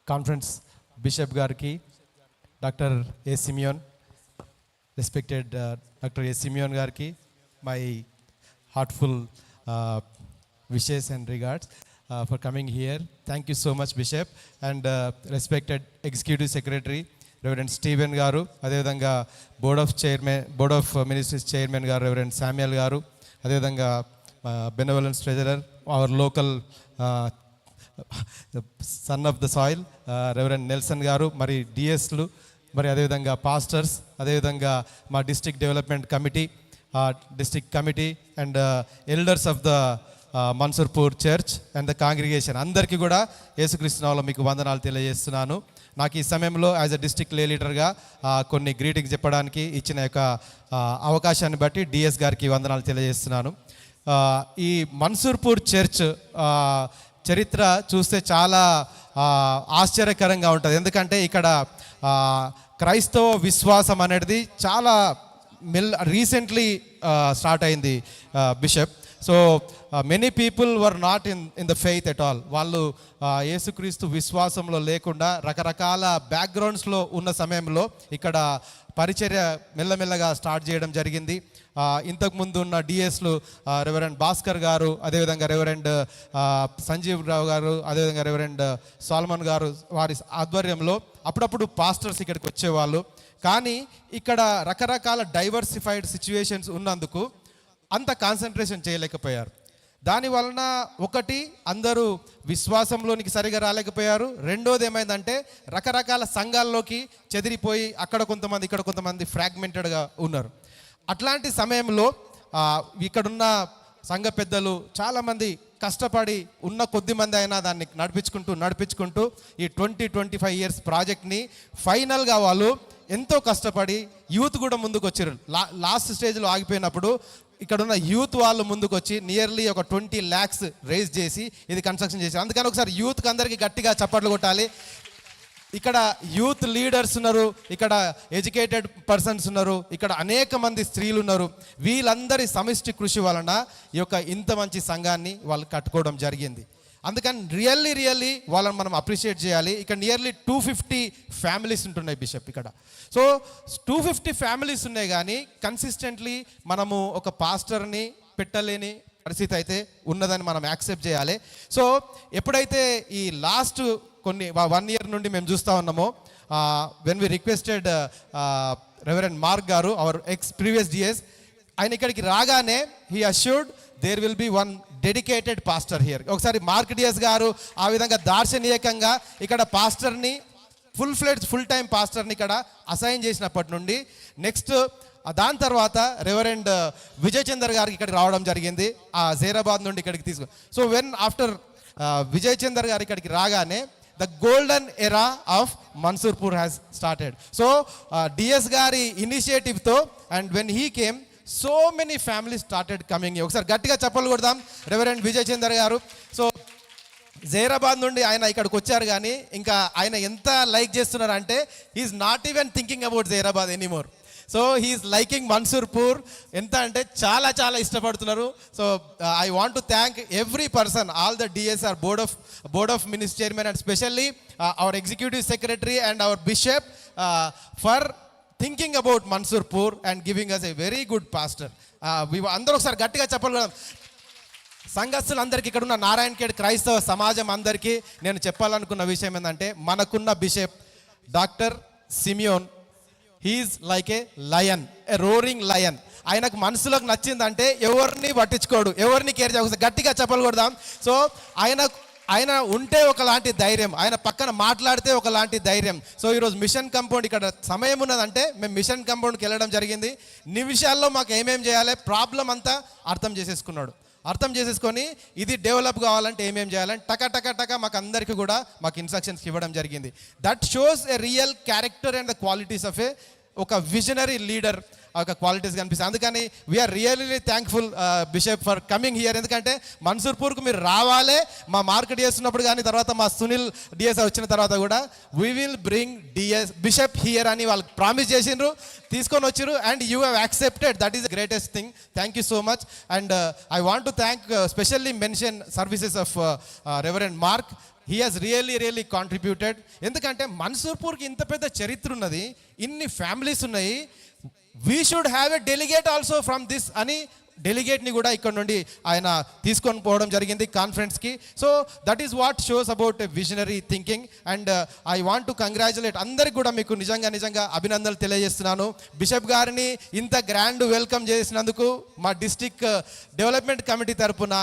Conference bishop గారికి, doctor A Simeon, respected doctor A Simeon గారికి my heartful wishes and regards for coming here. Thank you so much, Bishop. And respected Executive Secretary Reverend Stephen గారు, అదేవిధంగా board of ministries chairman గారు Reverend Samuel గారు, అదేవిధంగా benevolence treasurer our local son of the soil Reverend Nelson గారు, మరి డిఎస్లు, మరి అదేవిధంగా పాస్టర్స్, అదేవిధంగా మా district development committee, district committee and elders of the Mansurpur church and the congregation అందరికీ కూడా యేసుక్రీస్తు నామములో మీకు వందనాలు తెలియజేస్తున్నాను. నాకు ఈ సమయంలో యాజ్ అ డిస్ట్రిక్ట్ లీడర్గా కొన్ని గ్రీటింగ్స్ చెప్పడానికి ఇచ్చిన యొక్క అవకాశాన్ని బట్టి డిఎస్ గారికి వందనాలు తెలియజేస్తున్నాను. ఈ మన్సూర్పూర్ చర్చ్ చరిత్ర చూస్తే చాలా ఆశ్చర్యకరంగా ఉంటుంది. ఎందుకంటే ఇక్కడ క్రైస్తవ విశ్వాసం అనేది చాలా రీసెంట్లీ స్టార్ట్ అయింది bishop. So many people were not in the faith at all. వాళ్ళు యేసుక్రీస్తు విశ్వాసంలో లేకుండా రకరకాల బ్యాక్గ్రౌండ్స్లో ఉన్న సమయంలో ఇక్కడ పరిచర్య మెల్లమెల్లగా స్టార్ట్ చేయడం జరిగింది. ఇంతకుముందు ఉన్న డిఎస్లు రెవరెండ్ భాస్కర్ గారు, అదేవిధంగా రెవరెండ్ సంజీవ్ రావు గారు, అదేవిధంగా రెవరెండ్ సాల్మన్ గారు, వారి ఆధ్వర్యంలో అప్పుడప్పుడు పాస్టర్స్ ఇక్కడికి వచ్చేవాళ్ళు. కానీ ఇక్కడ రకరకాల డైవర్సిఫైడ్ సిచ్యువేషన్స్ ఉన్నందుకు అంత కాన్సన్ట్రేషన్ చేయలేకపోయారు. దానివలన ఒకటి, అందరూ విశ్వాసంలోనికి సరిగా రాలేకపోయారు. రెండోది ఏమైందంటే రకరకాల సంఘాల్లోకి చెదిరిపోయి అక్కడ కొంతమంది ఇక్కడ కొంతమంది ఫ్రాగ్మెంటెడ్గా ఉన్నారు. అట్లాంటి సమయంలో ఇక్కడున్న సంఘ పెద్దలు చాలామంది కష్టపడి ఉన్న కొద్ది మంది అయినా దాన్ని నడిపించుకుంటూ ఈ 20-25 years ప్రాజెక్ట్ని ఫైనల్గా వాళ్ళు ఎంతో కష్టపడి యూత్ కూడా ముందుకు వచ్చారు. లాస్ట్ స్టేజ్లో ఆగిపోయినప్పుడు ఇక్కడున్న యూత్ వాళ్ళు ముందుకు వచ్చి నియర్లీ ఒక 20 lakhs రేజ్ చేసి ఇది కన్స్ట్రక్షన్ చేశారు. అందుకని ఒకసారి యూత్కి అందరికీ గట్టిగా చప్పట్లు కొట్టాలి. ఇక్కడ యూత్ లీడర్స్ ఉన్నారు, ఇక్కడ ఎడ్యుకేటెడ్ పర్సన్స్ ఉన్నారు, ఇక్కడ అనేక మంది స్త్రీలు ఉన్నారు. వీళ్ళందరి సమిష్టి కృషి వలన ఈ యొక్క ఇంత మంచి సంఘాన్ని వాళ్ళు కట్టుకోవడం జరిగింది. అందుకని రియల్లీ వాళ్ళని మనం అప్రిషియేట్ చేయాలి. ఇక్కడ నియర్లీ 250 ఫ్యామిలీస్ ఉంటున్నాయి బిషప్ ఇక్కడ. సో 250 ఫ్యామిలీస్ ఉన్నాయి, కానీ కన్సిస్టెంట్లీ మనము ఒక పాస్టర్ని పెట్టలేని పరిస్థితి అయితే ఉన్నదని మనం యాక్సెప్ట్ చేయాలి. సో ఎప్పుడైతే ఈ లాస్ట్ కొన్ని 1 year నుండి మేము చూస్తూ ఉన్నామో, when we requested reverend Mark గారు, అవర్ ప్రీవియస్ డిఎస్, ఆయన ఇక్కడికి రాగానే he assured there will be one dedicated pastor here. ఒకసారి మార్క్ డిఎస్ గారు ఆ విధంగా దార్శనీయంగా ఇక్కడ పాస్టర్ని ఫుల్ టైం పాస్టర్ని ఇక్కడ అసైన్ చేసినప్పటి నుండి నెక్స్ట్ దాని తర్వాత రెవరెండ్ విజయ్ చందర్ గారికి ఇక్కడికి రావడం జరిగింది, ఆ జైరాబాద్ నుండి ఇక్కడికి so when after Vijay Chander గారు ఇక్కడికి రాగానే the golden era of Mansurpur has started. So DS గారి ఇనిషియేటివ్తో and when he came so many families started coming. ఒకసారి గట్టిగా చెప్పలు కొడదాం రెవరెండ్ విజయ్ చందర్ గారు. సో జైరాబాద్ నుండి ఆయన ఇక్కడికి వచ్చారు, కానీ ఇంకా ఆయన ఎంత లైక్ చేస్తున్నారు అంటే he's not even thinking about Zaheerabad anymore. So he's liking Mansurpur. ఎంత అంటే చాలా ఇష్టపడుతున్నారు. So I want to thank every person, all the DSR board of minister chairman and specially our executive secretary and our bishop for thinking about Mansurpur and giving us a very good pastor. అందరూ ఒకసారి గట్టిగా చెప్పగలం. సంఘస్థులందరికీ, ఇక్కడ ఉన్న నారాయణఖేడ్ క్రైస్తవ సమాజం అందరికీ నేను చెప్పాలనుకున్న విషయం ఏంటంటే, మనకున్న bishop doctor Simeon, he is like a lion, a roaring lion. ఆయనకు మనసులోకి నచ్చిందంటే ఎవరిని పట్టించుకోడు, ఎవరిని కేర్ చేయకూడదు. గట్టిగా చెప్పలు కొడదాం. సో ఆయన ఉంటే ఒకలాంటి ధైర్యం, ఆయన పక్కన మాట్లాడితే ఒకలాంటి ధైర్యం. సో ఈరోజు మిషన్ కంపౌండ్ ఇక్కడ సమయం ఉన్నదంటే మేము మిషన్ కంపౌండ్కి వెళ్ళడం జరిగింది. నిమిషాల్లో మాకు ఏమేం చేయాలి ప్రాబ్లం అంతా అర్థం చేసేసుకొని ఇది డెవలప్ కావాలంటే ఏమేం చేయాలంటే టక మాకు అందరికీ కూడా మాకు ఇన్స్ట్రక్షన్స్ ఇవ్వడం జరిగింది. That shows a real character and the qualities of ఒక విజనరీ లీడర్ ఒక క్వాలిటీస్ కనిపిస్తాయి. అందుకని we are really thankful bishop for coming here. ఎందుకంటే మన్సూర్పూర్కు మీరు రావాలే. మా మార్క్ డిఎస్ ఉన్నప్పుడు కానీ, తర్వాత మా సునీల్ డిఎస్ వచ్చిన తర్వాత కూడా we will bring bishop here అని వాళ్ళు ప్రామిస్ చేసిండ్రు, తీసుకొని వచ్చారు. And you have accepted. That is the greatest thing. Thank you so much. And I want to thank specially mention services of reverend mark. He has really contributed. ఎందుకంటే మన్సూర్పూర్కి ఇంత పెద్ద చరిత్ర ఉన్నది, ఇన్ని ఫ్యామిలీస్ ఉన్నాయి, we should have a delegate also from this అని డెలిగేట్ని కూడా ఇక్కడ నుండి ఆయన తీసుకొని పోవడం జరిగింది కాన్ఫరెన్స్కి. So that is what shows about a visionary thinking. And I want to congratulate అందరికి కూడా మీకు నిజంగా అభినందనలు తెలియజేస్తున్నాను. బిషప్ గారిని ఇంత గ్రాండ్ వెల్కమ్ చేసినందుకు మా డిస్ట్రిక్ట్ డెవలప్మెంట్ కమిటీ తరపున,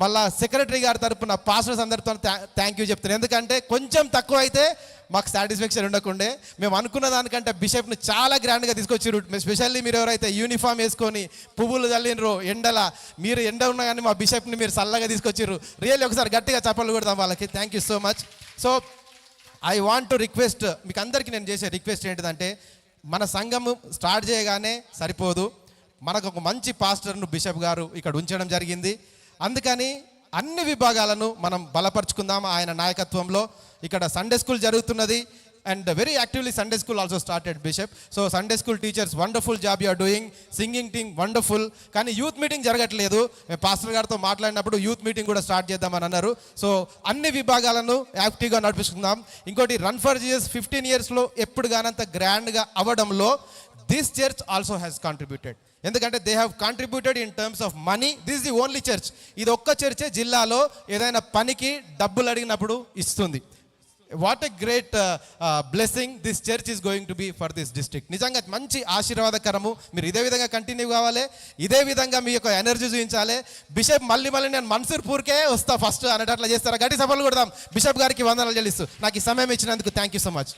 మళ్ళా సెక్రటరీ గారి తరపున, పాస్టర్స్ అందరితో థ్యాంక్ యూ చెప్తున్నాను. ఎందుకంటే కొంచెం తక్కువ అయితే మాకు సాటిస్ఫాక్షన్ ఉండకుండే. మేము అనుకున్న దానికంటే బిషప్ని చాలా గ్రాండ్గా తీసుకొచ్చారు. స్పెషల్లీ మీరు ఎవరైతే యూనిఫామ్ వేసుకొని పువ్వులు చల్లినరో ఎండల, మీరు ఎండ ఉన్నా కానీ మా బిషప్ని మీరు చల్లగా తీసుకొచ్చారు. రియల్లీ ఒకసారి గట్టిగా చప్పట్లు కొడదాం వాళ్ళకి. Thank you so much. So I want to request, మీకు అందరికీ నేను చేసే రిక్వెస్ట్ ఏంటిదంటే, మన సంఘము స్టార్ట్ చేయగానే సరిపోదు, మనకు ఒక మంచి పాస్టర్ను బిషప్ గారు ఇక్కడ ఉంచడం జరిగింది. అందుకని అన్ని విభాగాలను మనం బలపరుచుకుందాం ఆయన నాయకత్వంలో. ఇక్కడ సండే స్కూల్ జరుగుతున్నది, and very actively Sunday school also started bishop. So Sunday school teachers wonderful job you are doing, singing team wonderful. కానీ యూత్ మీటింగ్ జరగట్లేదు. మేము పాస్టర్ గారితో మాట్లాడినప్పుడు యూత్ మీటింగ్ కూడా స్టార్ట్ చేద్దామని అన్నారు. సో అన్ని విభాగాలను యాక్టివ్గా నడిపిస్తున్నాం. ఇంకోటి, రన్ ఫర్ జీసస్ 15 yearsలో ఎప్పుడు కానంత గ్రాండ్గా అవ్వడంలో this church also has contributed. ఎందుకంటే they have contributed in terms of money. This is the only church, ఇది ఒక్క చర్చే జిల్లాలో ఏదైనా పనికి డబ్బులు అడిగినప్పుడు ఇస్తుంది. What a great blessing this church is going to be for this district. నిజంగా మంచి ఆశీర్వాదకరము. మీరు ఇదే విధంగా కంటిన్యూ కావాలి, ఇదే విధంగా మీ యొక్క ఎనర్జీ చూపించాలి. బిషప్ మళ్ళీ నేను మన్సూర్పూర్కే వస్తా ఫస్ట్ అనేటట్లా చేస్తారా? గట్టి సభలు కొడదాం. బిషప్ గారికి వందనాలు చెల్లిస్తూ నాకు ఈ సమయం ఇచ్చినందుకు థ్యాంక్ యూ సో మచ్.